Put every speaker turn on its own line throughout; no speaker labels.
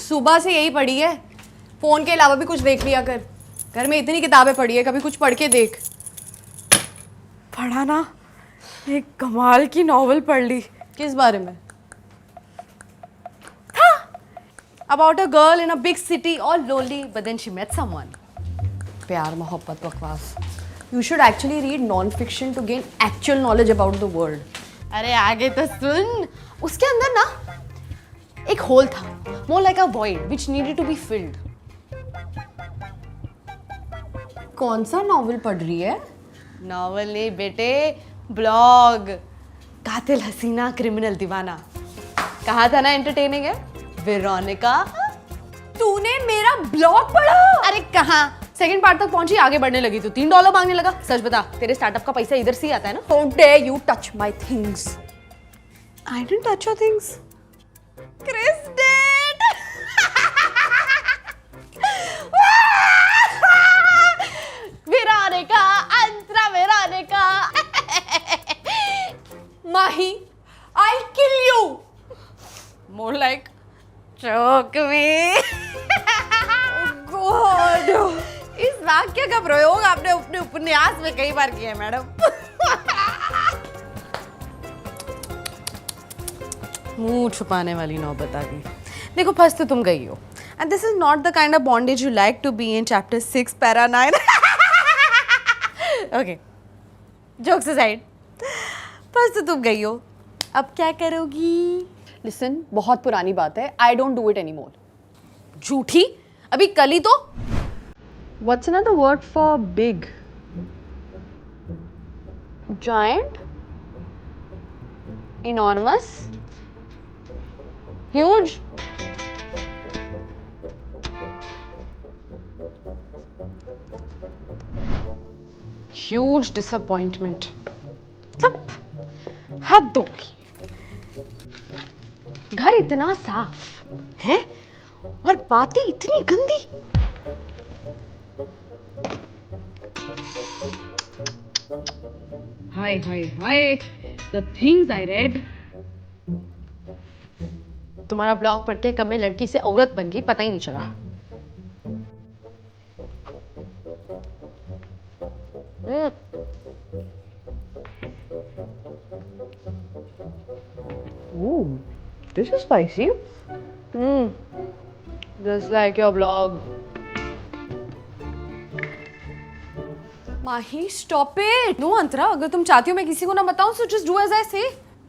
सुबह से यही पढ़ी है। फोन के अलावा भी कुछ देख लिया कर। घर में इतनी किताबें पढ़ी है, कभी कुछ पढ़ के देख।
पढ़ा ना, एक कमाल की नॉवल पढ़ ली।
किस बारे में? About a girl in a big city all lonely but then she met someone. प्यार मोहब्बत बकवास। You should actually read non fiction to gain actual knowledge about the world. अरे आगे तो सुन। उसके अंदर ना एक होल था, more like a void which needed to be filled. कौन सा नॉवल पढ़ रही है? नॉवल नहीं बेटे, ब्लॉग। कातिल हसीना क्रिमिनल दीवाना। कहा था ना एंटरटेनिंग है। वेरोनिका, तूने मेरा ब्लॉग पढ़ा? अरे कहाँ, सेकंड पार्ट तक पहुंची, आगे बढ़ने लगी तो $3 मांगने लगा। सच बता, तेरे स्टार्टअप का पैसा इधर से ही आता है ना? How dare you touch my things? I didn't touch your things. Chris did. Veronica, Antra Veronica. Mahi, I'll kill you. More like choke me. Oh God. इस वाक्य का प्रयोग आपने अपने उपन्यास में कई बार किया है मैडम। मुंह छुपाने वाली नौबत आ गई। देखो फंस तो तुम गई हो, and this is not the kind of bondage you like to be in chapter 6 para 9। Okay, jokes aside, फंस तो तुम गई हो, अब क्या करोगी? लिसन, बहुत पुरानी बात है, I don't do it any more. झूठी, अभी कल ही तो। What's another word for big? Giant? Enormous? Huge? Huge disappointment. मतलब हद होगी। घर इतना साफ है और बातें इतनी गंदी। Hi, the things I read. तुम्हारा ब्लॉग पढ़ते कब मैं लड़की से औरत बन गई पता ही नहीं चला। Ooh, this is spicy. Just like your blog. Mahi, stop it. No अंतरा, अगर तुम चाहती हो मैं किसी को ना बताऊं, so just do as I say.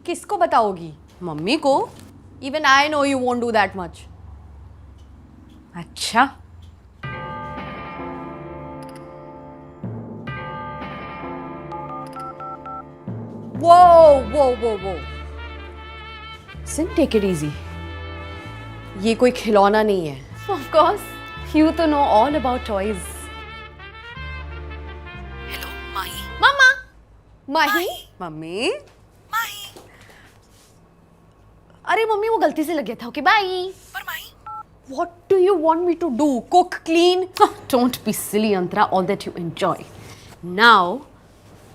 किसको बताओगी? मम्मी को? Even I know you won't do that much. अच्छा। Whoa. Sin, take it easy. ये कोई खिलौना नहीं है। Of course, you to know all about toys. Mahi, mummy, Mahi. अरे मम्मी, वो गलती से लग गया था। Okay bye. पर Mahi, What do you want me to do? Cook, clean? Don't be silly, Antara. All that you enjoy. Now,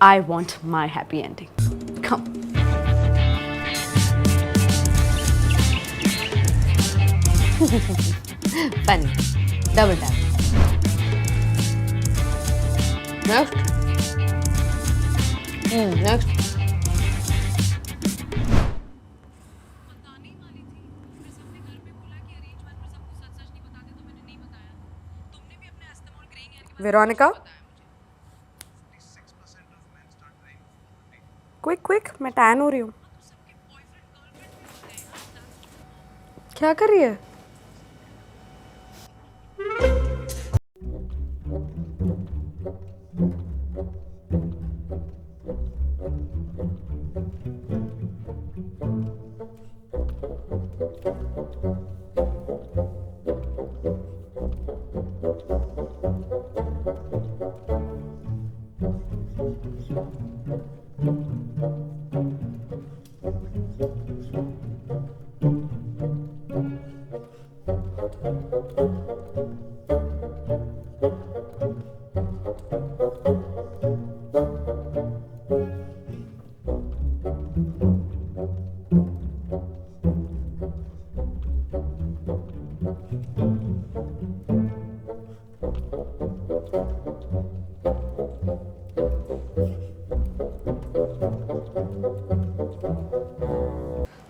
I want my happy ending. Come. Funny. Double tap. Next. Next. Veronica? Quick, मैं tan हो रही हूँ। क्या कर रही है?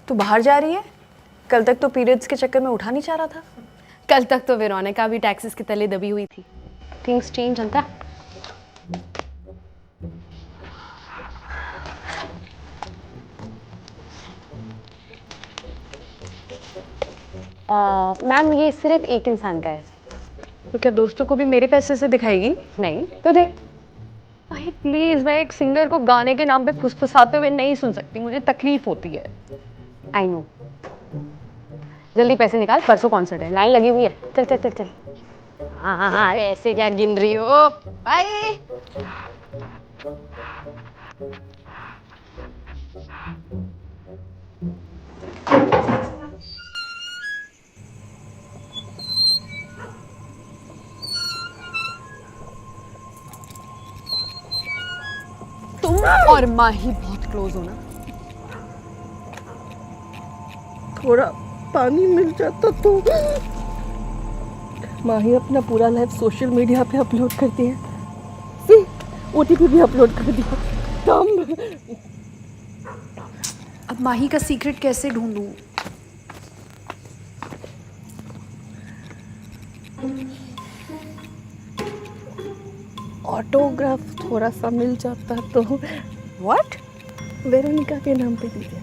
तू बाहर जा रही है? कल तक तो पीरियड्स के चक्कर में उठा नहीं चाह रहा था।
कल तक तो वेरोनिका भी टैक्सेस के तले दबी हुई थी। थिंग्स चेंज अंता। मैम ये सिर्फ एक इंसान का है।
तो क्या दोस्तों को भी मेरे पैसे से दिखाएगी?
नहीं तो देख।
भाई प्लीज, मैं एक सिंगर को गाने के नाम पे फुसफुसाते हुए नहीं सुन सकती, मुझे तकलीफ होती है।
I know. जल्दी पैसे निकाल, परसों कॉन्सर्ट है, लाइन लगी हुई है। चल चल चल चल। हाँ ऐसे क्या गिन रही हो? बाय। तुम और माही बहुत क्लोज हो ना?
थोड़ा पानी मिल जाता तो। माही अपना पूरा लाइफ सोशल मीडिया पे अपलोड करती है। सी ओटीपी भी अपलोड कर दिया। कम।
अब माही का सीक्रेट कैसे ढूंढूं?
ऑटोग्राफ थोड़ा सा मिल जाता तो।
व्हाट?
वेरोनिका के नाम पे दीजिए।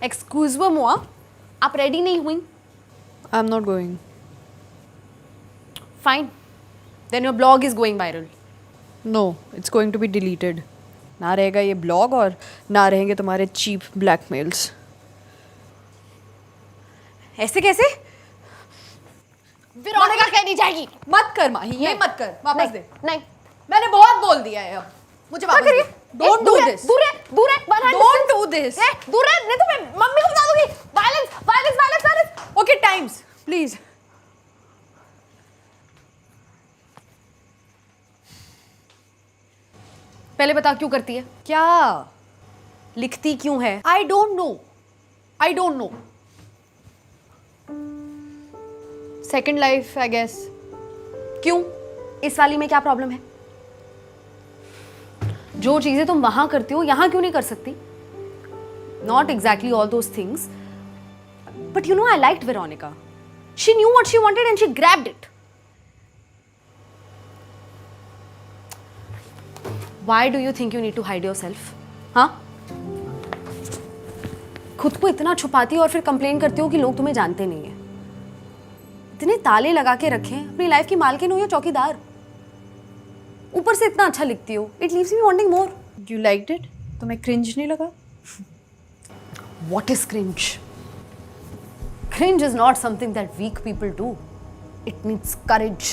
एक्सक्यूज मोआ, आप रेडी नहीं हुई?
I am not going.
Fine, then your blog is going viral.
No, it's going to be deleted. ना रहेगा ये ब्लॉग और ना रहेंगे तुम्हारे चीप ब्लैकमेल्स।
ऐसे कैसे? वेरोनिका कहनी जाएगी।
मत कर माही, ये मत कर, वापस दे।
नहीं,
मैंने बहुत बोल दिया है, अब मुझे वापस दे। Don't do this.
दूर है, दूर है,
डोंट डू दिस।
दूर है, नहीं तो मैं मम्मी को बता दूंगी। Violence, violence, violence, violence.
Okay, times please.
पहले बता क्यों करती है?
क्या?
लिखती क्यों है?
I don't know, I don't know. Second life I guess.
क्यों? इस वाली में क्या प्रॉब्लम है? जो चीजें तुम वहां करती हो यहां क्यों नहीं कर सकती? Not exactly all those things, but you know I liked Veronica. She knew what she wanted and she grabbed it. Why do you think you need to hide yourself? हाँ? खुद को इतना छुपाती हो और फिर कंप्लेन करती हो कि लोग तुम्हें जानते नहीं है. इतने ताले लगा के रखे हैं, अपनी लाइफ की मालकिन हो या चौकीदार. ऊपर से इतना अच्छा लिखती हो. It leaves me wanting more.
You liked it? तुम्हें cringe नहीं लगा?
What is cringe? Cringe is not something that weak people do. It needs courage.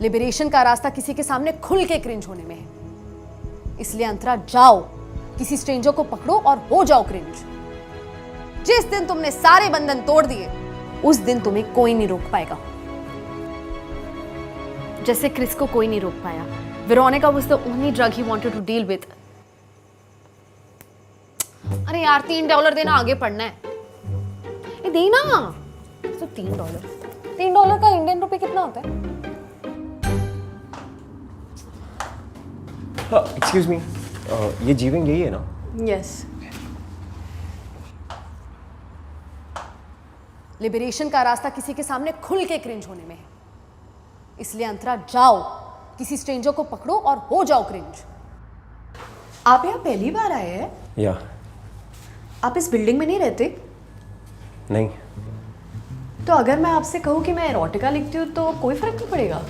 Liberation का रास्ता किसी के सामने खुल के क्रिंज होने में है. इसलिए अंतरा जाओ, किसी स्ट्रेंजर को पकड़ो और हो जाओ क्रिंज. जिस दिन तुमने सारे बंधन तोड़ दिए, उस दिन तुम्हें कोई नहीं रोक पाएगा. जैसे क्रिस को कोई नहीं रोक पाया. Veronica was the only drug he wanted to deal with. अरे यार $3 देना, आगे पढ़ना है. ये देना तो $3 का इंडियन रुपए कितना होता है?
एक्सक्यूज मी, ये जीवन यही है ना?
Yes.
लिबरेशन का रास्ता किसी के सामने खुल के क्रिंज होने में है. इसलिए अंतरा जाओ, किसी स्ट्रेंजर को पकड़ो और हो जाओ क्रिंज.
आप यहाँ पहली बार आए हैं?
या
आप इस बिल्डिंग में नहीं रहते?
नहीं.
तो अगर मैं आपसे कहूँ कि मैं एरोटिका लिखती हूँ तो कोई फर्क नहीं पड़ेगा?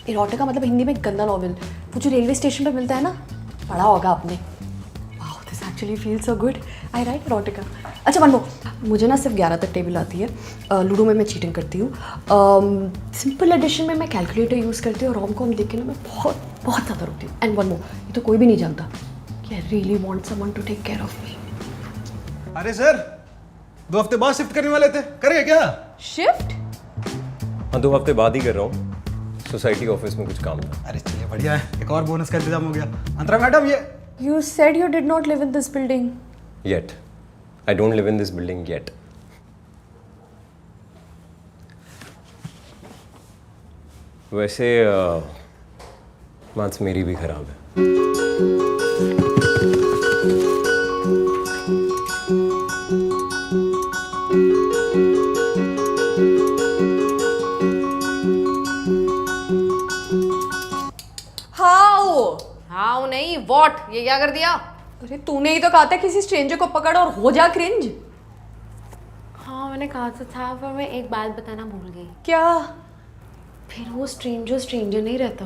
एरोटिका मतलब हिंदी में गंदा नॉवेल, वो जो रेलवे स्टेशन पे मिलता है ना, पढ़ा होगा आपने. Wow, this actually feel so good. I right erotica. अच्छा वन मोर, मुझे ना सिर्फ 11 तक टेबल आती है. लूडो में मैं चीटिंग करती हूँ. सिंपल एडिशन में मैं कैलकुलेटर यूज़ करती हूँ. रोम कॉम देख के ना मैं बहुत बहुत ज़्यादा रोती हूँ. एंड वन मोर, ये तो कोई भी नहीं जानता कि I really want someone to take care of me.
अरे सर, 2 हफ्ते बाद शिफ्ट करने वाले थे, करेंगे क्या?
शिफ्ट?
हाँ, 2 हफ्ते बाद ही कर रहा हूँ. सोसाइटी ऑफिस में कुछ काम था.
अरे चलिए बढ़िया है, एक और बोनस का इंतजाम हो गया. अंतरा मैडम, ये
You said you did not live in this building.
Yet. I don't live in this building yet. वैसे मांस मेरी भी खराब है।
How?
हाँ नहीं वॉट, ये क्या कर दिया?
अरे तूने ही तो कहा था किसी स्ट्रेंजर को पकड़ और हो जा क्रिंज।
हाँ मैंने कहा तो था, पर मैं एक बात बताना भूल गई।
क्या?
फिर वो स्ट्रेंजर नहीं रहता।